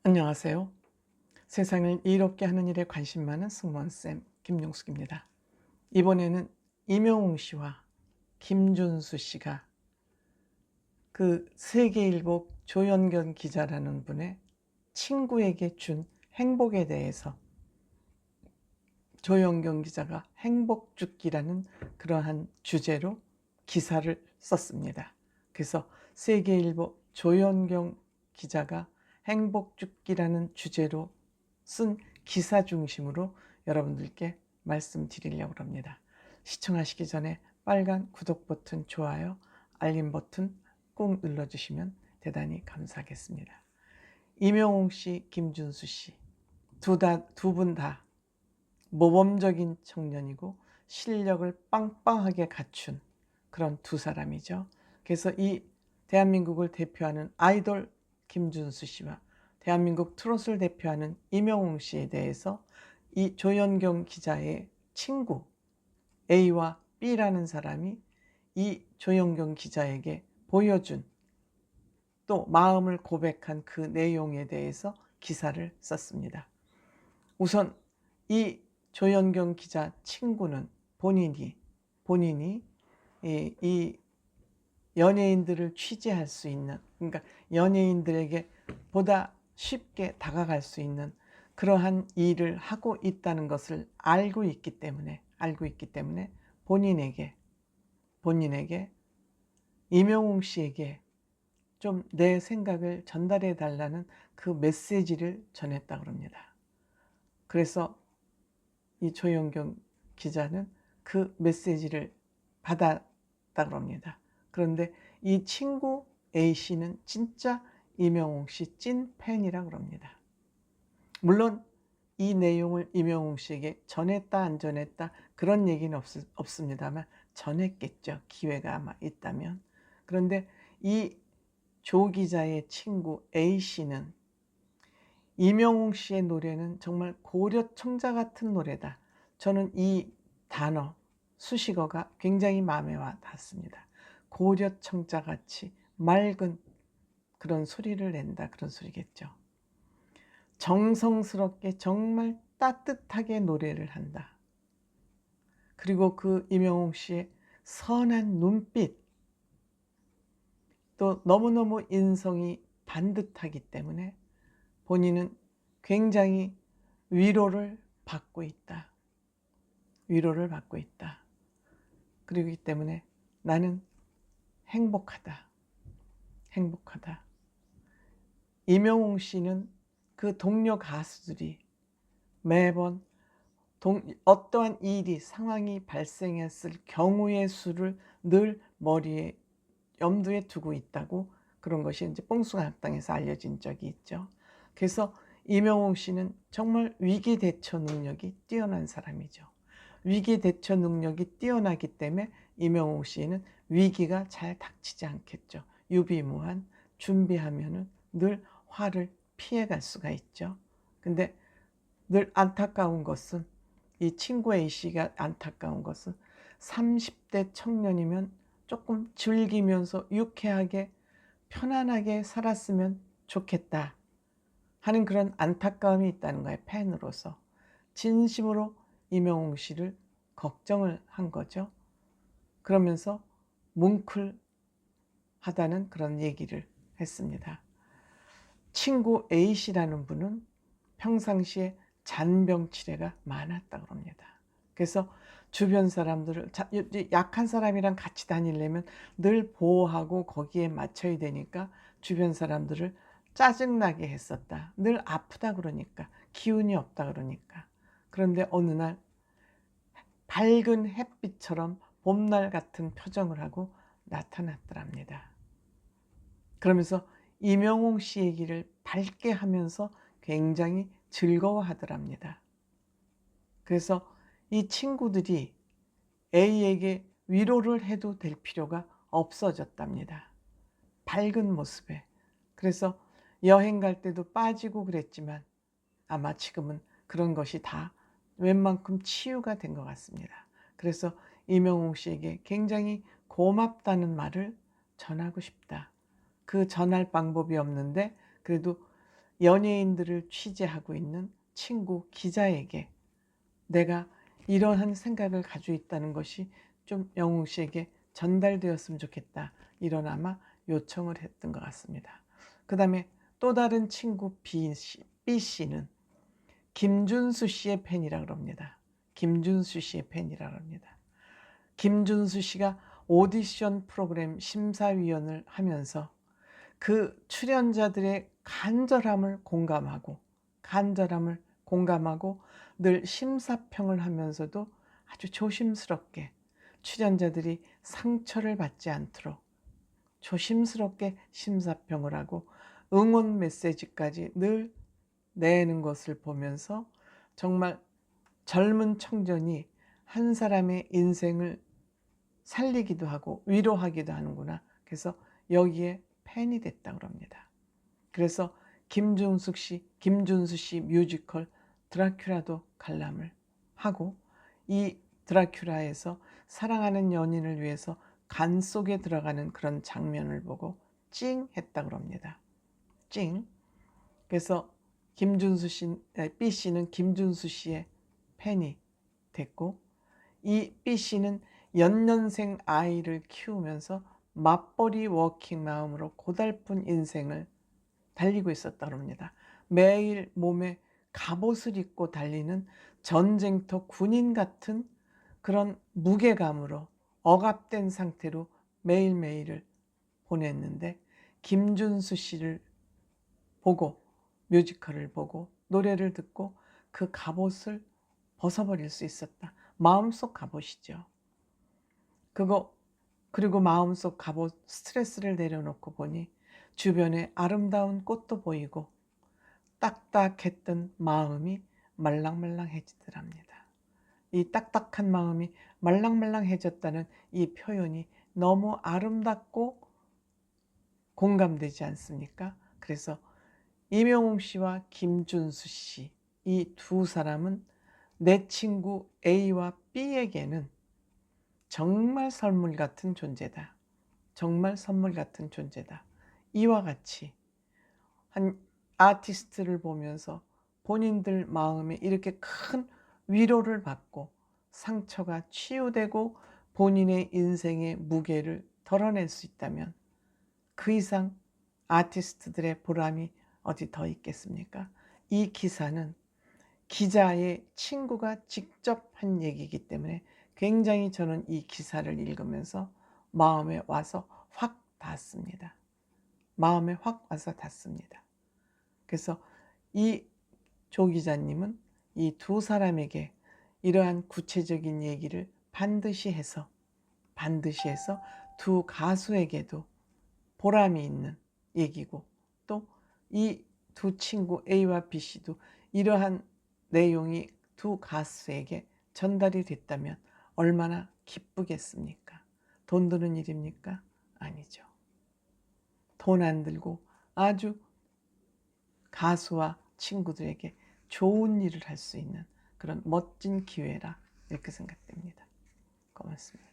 안녕하세요. 세상을 이롭게 하는 일에 관심 많은 승무원쌤 김용숙입니다. 이번에는 임영웅 씨와 김준수 씨가 그 세계일보 조연경 기자라는 분의 친구에게 준 행복에 대해서 조연경 기자가 행복죽기라는 그러한 주제로 기사를 썼습니다. 그래서 세계일보 조연경 기자가 행복죽기라는 주제로 쓴 기사 중심으로 여러분들께 말씀드리려고 합니다. 시청하시기 전에 빨간 구독 버튼, 좋아요, 알림 버튼 꼭 눌러주시면 대단히 감사하겠습니다. 임영웅 씨, 김준수 씨 두 분 다 모범적인 청년이고 실력을 빵빵하게 갖춘 그런 두 사람이죠. 그래서 이 대한민국을 대표하는 아이돌 김준수 씨와 대한민국 트롯을 대표하는 임영웅 씨에 대해서 이 조연경 기자의 친구 A와 B라는 사람이 이 조연경 기자에게 보여준, 또 마음을 고백한 그 내용에 대해서 기사를 썼습니다. 우선 이 조연경 기자 친구는 본인이 이 연예인들을 취재할 수 있는, 그러니까 연예인들에게 보다 쉽게 다가갈 수 있는 그러한 일을 하고 있다는 것을 알고 있기 때문에 본인에게 임영웅 씨에게 좀 내 생각을 전달해 달라는 그 메시지를 전했다고 합니다. 그래서 이 조연경 기자는 그 메시지를 받았다고 합니다. 그런데 이 친구 A씨는 진짜 임영웅 씨 찐 팬이라고 합니다. 물론 이 내용을 임영웅 씨에게 전했다 안 전했다 그런 얘기는 없습니다만 전했겠죠. 기회가 아마 있다면. 그런데 이 조 기자의 친구 A씨는 임영웅 씨의 노래는 정말 고려청자 같은 노래다. 저는 이 단어, 수식어가 굉장히 마음에 와 닿습니다. 고려청자 같이 맑은 그런 소리를 낸다, 그런 소리겠죠. 정성스럽게 정말 따뜻하게 노래를 한다. 그리고 그 임영웅 씨의 선한 눈빛, 또 너무너무 인성이 반듯하기 때문에 본인은 굉장히 위로를 받고 있다. 위로를 받고 있다. 그러기 때문에 나는 행복하다. 행복하다. 임영웅 씨는 그 동료 가수들이 매번 어떠한 일이, 상황이 발생했을 경우의 수를 늘 머리에 염두에 두고 있다고, 그런 것이 이제 뽕숭아학당에서 알려진 적이 있죠. 그래서 임영웅 씨는 정말 위기 대처 능력이 뛰어난 사람이죠. 위기 대처 능력이 뛰어나기 때문에 임영웅 씨는 위기가 잘 닥치지 않겠죠. 유비무한 준비하면은 늘 화를 피해갈 수가 있죠. 근데 늘 안타까운 것은, 이 친구 A씨가 안타까운 것은 30대 청년이면 조금 즐기면서 유쾌하게 편안하게 살았으면 좋겠다 하는 그런 안타까움이 있다는 거예요. 팬으로서. 진심으로 임영웅 씨를 걱정을 한 거죠. 그러면서 뭉클하다는 그런 얘기를 했습니다. 친구 A씨라는 분은 평상시에 잔병치레가 많았다고 합니다. 그래서 주변 사람들을, 약한 사람이랑 같이 다니려면 늘 보호하고 거기에 맞춰야 되니까 주변 사람들을 짜증나게 했었다. 늘 아프다 그러니까, 기운이 없다 그러니까. 그런데 어느 날 밝은 햇빛처럼 봄날 같은 표정을 하고 나타났더랍니다. 그러면서 임영웅 씨 얘기를 밝게 하면서 굉장히 즐거워하더랍니다. 그래서 이 친구들이 A에게 위로를 해도 될 필요가 없어졌답니다. 밝은 모습에. 그래서 여행 갈 때도 빠지고 그랬지만 아마 지금은 그런 것이 다 웬만큼 치유가 된 것 같습니다. 그래서 임영웅 씨에게 굉장히 고맙다는 말을 전하고 싶다. 그 전할 방법이 없는데 그래도 연예인들을 취재하고 있는 친구 기자에게 내가 이러한 생각을 가지고 있다는 것이 좀 영웅 씨에게 전달되었으면 좋겠다, 이런 아마 요청을 했던 것 같습니다. 그 다음에 또 다른 친구 B 씨는 김준수 씨의 팬이라 그럽니다. 김준수 씨의 팬이라 그럽니다. 김준수 씨가 오디션 프로그램 심사위원을 하면서 그 출연자들의 간절함을 공감하고 늘 심사평을 하면서도 아주 조심스럽게 출연자들이 상처를 받지 않도록 조심스럽게 심사평을 하고 응원 메시지까지 늘 내는 것을 보면서 정말 젊은 청년이 한 사람의 인생을 살리기도 하고 위로하기도 하는구나. 그래서 여기에 팬이 됐다고 합니다. 그래서 김준수 씨 뮤지컬 드라큘라도 관람을 하고 이 드라큘라에서 사랑하는 연인을 위해서 간 속에 들어가는 그런 장면을 보고 찡 했다고 합니다. 찡. 그래서 B 씨는 김준수 씨의 팬이 됐고, 이 B 씨는 연년생 아이를 키우면서 맞벌이 워킹 마음으로 고달픈 인생을 달리고 있었다고 합니다. 매일 몸에 갑옷을 입고 달리는 전쟁터 군인 같은 그런 무게감으로 억압된 상태로 매일매일을 보냈는데, 김준수 씨를 보고 뮤지컬을 보고 노래를 듣고 그 갑옷을 벗어버릴 수 있었다. 마음속 갑옷이죠. 그리고 마음속 갑옷 스트레스를 내려놓고 보니 주변에 아름다운 꽃도 보이고 딱딱했던 마음이 말랑말랑해지더랍니다. 이 딱딱한 마음이 말랑말랑해졌다는 이 표현이 너무 아름답고 공감되지 않습니까? 그래서 임영웅 씨와 김준수 씨, 이 두 사람은 내 친구 A와 B에게는 정말 선물 같은 존재다. 정말 선물 같은 존재다. 이와 같이 한 아티스트를 보면서 본인들 마음에 이렇게 큰 위로를 받고 상처가 치유되고 본인의 인생의 무게를 덜어낼 수 있다면 그 이상 아티스트들의 보람이 어디 더 있겠습니까? 이 기사는 기자의 친구가 직접 한 얘기이기 때문에 굉장히 저는 이 기사를 읽으면서 마음에 와서 확 닿았습니다. 마음에 확 와서 닿습니다. 그래서 이 조 기자님은 이 두 사람에게 이러한 구체적인 얘기를 반드시 해서 두 가수에게도 보람이 있는 얘기고, 또 이 두 친구 A와 B 씨도 이러한 내용이 두 가수에게 전달이 됐다면 얼마나 기쁘겠습니까? 돈 드는 일입니까? 아니죠. 돈 안 들고 아주 가수와 친구들에게 좋은 일을 할 수 있는 그런 멋진 기회라, 이렇게 생각됩니다. 고맙습니다.